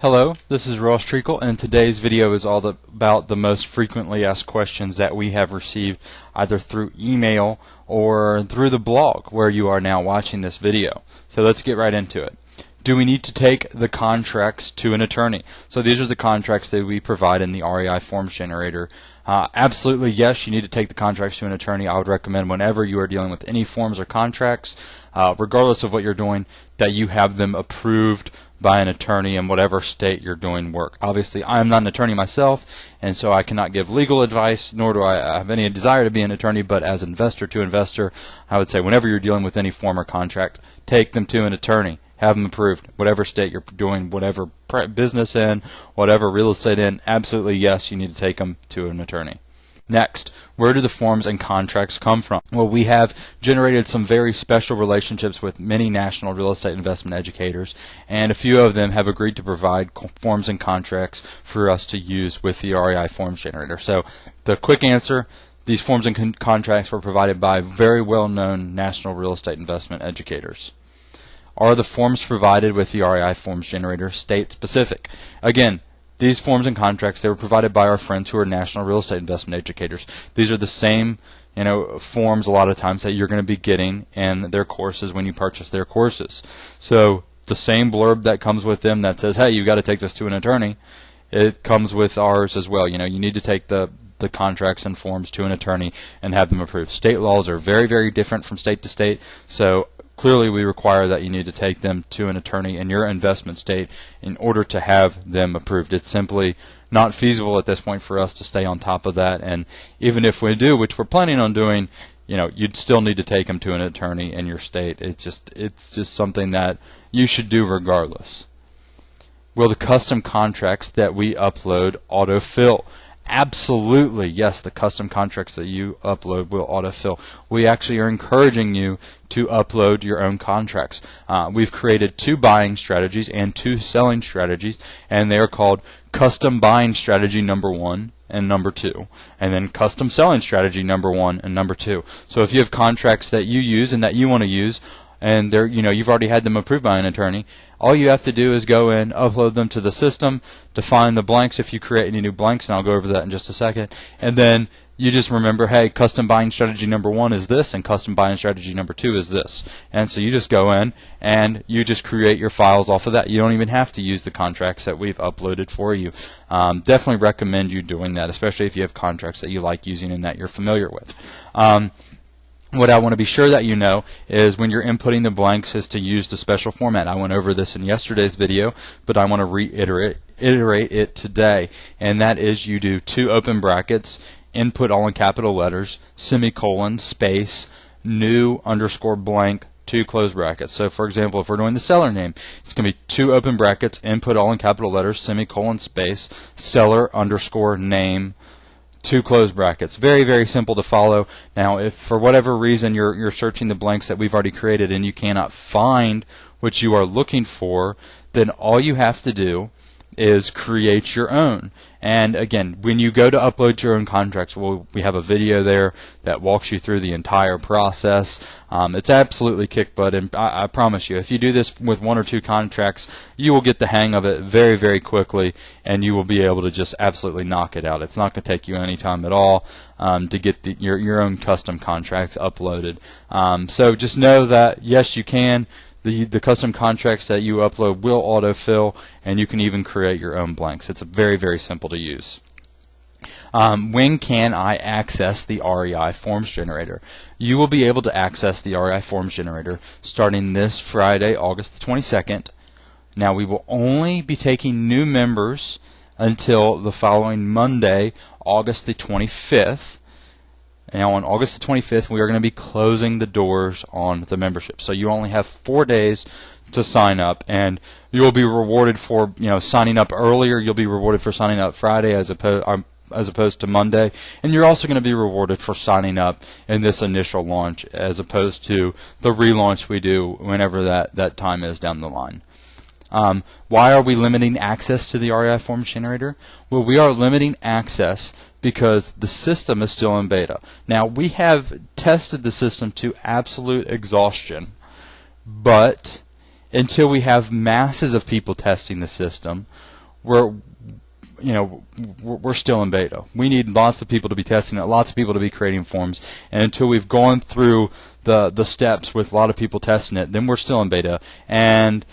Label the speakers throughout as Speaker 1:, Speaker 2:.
Speaker 1: Hello, this is Ross Treacle, and today's video is all about the most frequently asked questions that we have received either through email or through the blog where you are now watching this video. So let's get right into it. Do we need to take the contracts to an attorney? So these are the contracts that we provide in the REI forms generator. Absolutely yes, you need to take the contracts to an attorney. I would recommend whenever you are dealing with any forms or contracts, regardless of what you're doing, that you have them approved by an attorney in whatever state you're doing work. Obviously, I'm not an attorney myself, and so I cannot give legal advice, nor do I have any desire to be an attorney, but as investor to investor, I would say whenever you're dealing with any form or contract, take them to an attorney. Have them approved, whatever state you're doing, whatever business in, whatever real estate in, absolutely yes, you need to take them to an attorney. Next, where do the forms and contracts come from? Well, we have generated some very special relationships with many national real estate investment educators, and a few of them have agreed to provide forms and contracts for us to use with the REI forms generator. So the quick answer, these forms and contracts were provided by very well-known national real estate investment educators. Are the forms provided with the REI forms generator state specific? Again, these forms and contracts, they were provided by our friends who are national real estate investment educators. These are the same, forms a lot of times that you're going to be getting in their courses when you purchase their courses. So the same blurb that comes with them that says, hey, you've got to take this to an attorney, it comes with ours as well. You need to take the contracts and forms to an attorney and have them approved. State laws are very, very different from state to state, so clearly we require that you need to take them to an attorney in your investment state in order to have them approved. It's simply not feasible at this point for us to stay on top of that, and even if we do, which we're planning on doing, you'd still need to take them to an attorney in your state. It's just something that you should do regardless. Will the custom contracts that we upload autofill? Absolutely, yes, the custom contracts that you upload will autofill. We actually are encouraging you to upload your own contracts. We've created 2 buying strategies and 2 selling strategies, and they are called custom buying strategy number 1 and number 2, and then custom selling strategy number 1 and number 2. So if you have contracts that you use and that you want to use, and they're, you've already had them approved by an attorney, all you have to do is go in, upload them to the system, define the blanks if you create any new blanks, and I'll go over that in just a second, and then you just remember, hey, custom buying strategy number 1 is this, and custom buying strategy number 2 is this. And so you just go in, and you just create your files off of that. You don't even have to use the contracts that we've uploaded for you. Definitely recommend you doing that, especially if you have contracts that you like using and that you're familiar with. What I want to be sure that you know is when you're inputting the blanks is to use the special format. I went over this in yesterday's video, but I want to reiterate it today, and that is you do 2 open brackets, input all in capital letters, semicolon, space, new underscore blank, 2 close brackets. So for example, if we're doing the seller name, it's going to be 2 open brackets, input all in capital letters, semicolon, space, seller underscore name, 2 close brackets. Very, very simple to follow. Now, if for whatever reason you're searching the blanks that we've already created and you cannot find what you are looking for, then all you have to do is create your own. And again, when you go to upload your own contracts, we have a video there that walks you through the entire process. It's absolutely kick butt, and I promise you, if you do this with 1 or 2 contracts, you will get the hang of it very, very quickly, and you will be able to just absolutely knock it out. It's not going to take you any time at all to get your own custom contracts uploaded. So just know that, yes, you can. The custom contracts that you upload will autofill, and you can even create your own blanks. It's very, very simple to use. When can I access the REI forms generator? You will be able to access the REI forms generator starting this Friday, August the 22nd. Now, we will only be taking new members until the following Monday, August the 25th. Now on August the 25th, we are going to be closing the doors on the membership. So you only have 4 days to sign up, and you will be rewarded for signing up earlier. You'll be rewarded for signing up Friday as opposed to Monday, and you're also going to be rewarded for signing up in this initial launch as opposed to the relaunch we do whenever that time is down the line. Why are we limiting access to the REI forms generator? Well, we are limiting access because the system is still in beta. Now, we have tested the system to absolute exhaustion, but until we have masses of people testing the system, we're still in beta. We need lots of people to be testing it, lots of people to be creating forms, and until we've gone through the steps with a lot of people testing it, then we're still in beta. And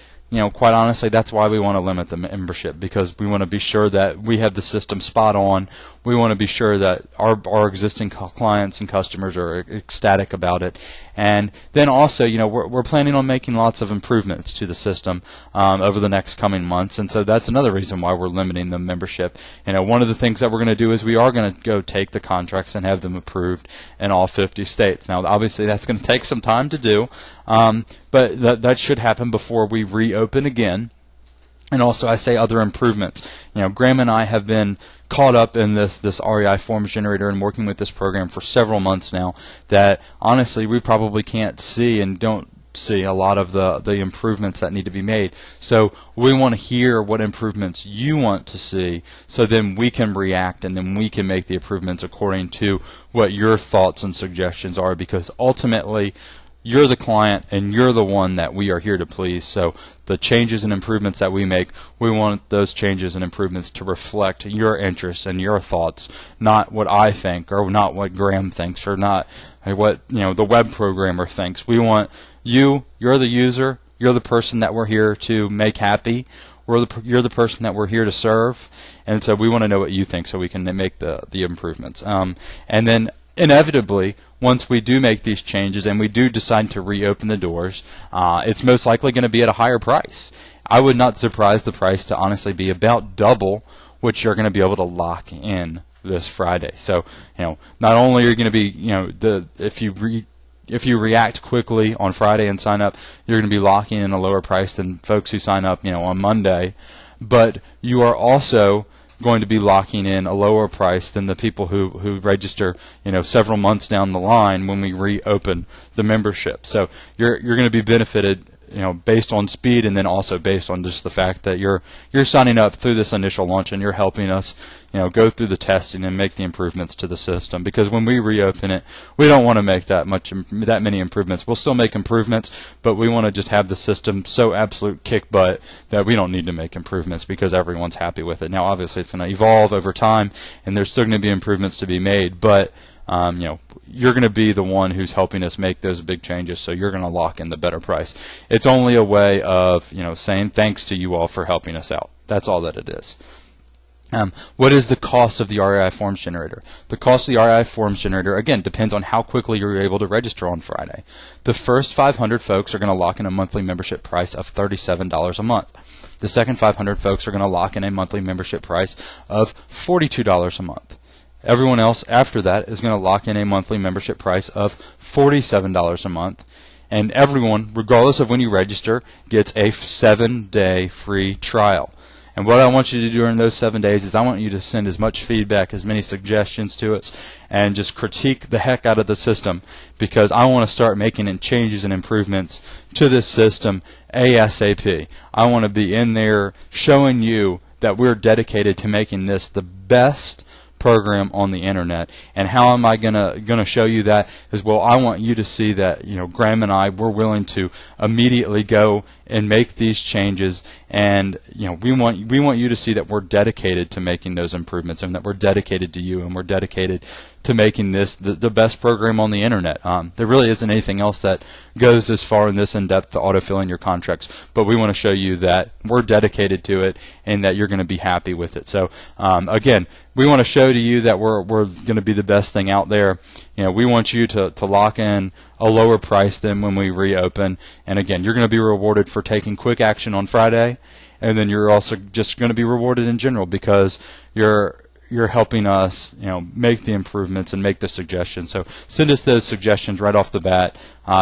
Speaker 1: quite honestly, that's why we want to limit the membership, because we want to be sure that we have the system spot on. We want to be sure that our existing clients and customers are ecstatic about it. And then also, we're planning on making lots of improvements to the system over the next coming months, and so that's another reason why we're limiting the membership. One of the things that we're going to do is we are going to go take the contracts and have them approved in all 50 states. Now, obviously, that's going to take some time to do, but that should happen before we reopen again. And also, I say other improvements. Graham and I have been caught up in this REI forms generator and working with this program for several months now, that honestly we probably can't see and don't see a lot of the improvements that need to be made. So we want to hear what improvements you want to see, so then we can react and then we can make the improvements according to what your thoughts and suggestions are, because ultimately you're the client and you're the one that we are here to please. So the changes and improvements that we make, we want those changes and improvements to reflect your interests and your thoughts, not what I think or not what Graham thinks or not what the web programmer thinks. We want you're the user, you're the person that we're here to make happy. You're the person that we're here to serve, and so we want to know what you think so we can make the improvements. And then inevitably, once we do make these changes and we do decide to reopen the doors, it's most likely going to be at a higher price. I would not surprise the price to honestly be about double what you're going to be able to lock in this Friday. So, not only are you going to be, if you react quickly on Friday and sign up, you're going to be locking in a lower price than folks who sign up, on Monday, but you are also going to be locking in a lower price than the people who register, several months down the line when we reopen the membership. So you're going to be benefited, based on speed, and then also based on just the fact that you're signing up through this initial launch and you're helping us, go through the testing and make the improvements to the system. Because when we reopen it, we don't want to make that many improvements. We'll still make improvements, but we want to just have the system so absolute kick butt that we don't need to make improvements because everyone's happy with it. Now, obviously, it's going to evolve over time, and there's still going to be improvements to be made, but you're going to be the one who's helping us make those big changes, so you're going to lock in the better price. It's only a way of, saying thanks to you all for helping us out. That's all that it is. What is the cost of the REI Forms Generator? The cost of the REI Forms Generator, again, depends on how quickly you're able to register on Friday. The first 500 folks are going to lock in a monthly membership price of $37 a month. The second 500 folks are going to lock in a monthly membership price of $42 a month. Everyone else after that is going to lock in a monthly membership price of $47 a month. And everyone, regardless of when you register, gets a 7-day free trial. And what I want you to do during those 7 days is I want you to send as much feedback, as many suggestions to us, and just critique the heck out of the system, because I want to start making changes and improvements to this system ASAP. I want to be in there showing you that we're dedicated to making this the best program on the internet. And how am I gonna show you that is, well, I want you to see that Graham and I, we're willing to immediately go and make these changes, and we want you to see that we're dedicated to making those improvements, and that we're dedicated to you, and we're dedicated to making this the best program on the internet. There really isn't anything else that goes as far in this in-depth to autofilling your contracts, but we want to show you that we're dedicated to it and that you're going to be happy with it. So again, we want to show to you that we're going to be the best thing out there. We want you to lock in a lower price than when we reopen, and again, you're going to be rewarded for taking quick action on Friday, and then you're also just going to be rewarded in general because you're helping us, make the improvements and make the suggestions. So send us those suggestions right off the bat.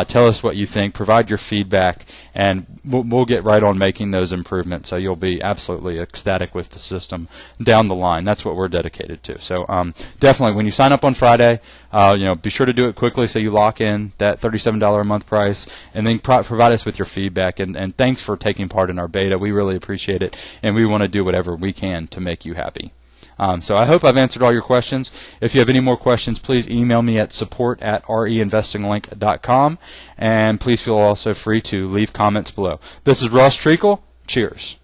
Speaker 1: Tell us what you think. Provide your feedback, and we'll get right on making those improvements. So you'll be absolutely ecstatic with the system down the line. That's what we're dedicated to. So definitely, when you sign up on Friday, be sure to do it quickly so you lock in that $37 a month price, and then provide us with your feedback. And thanks for taking part in our beta. We really appreciate it, and we want to do whatever we can to make you happy. So I hope I've answered all your questions. If you have any more questions, please email me at support@reinvestinglink.com, and please feel also free to leave comments below. This is Ross Treacle. Cheers.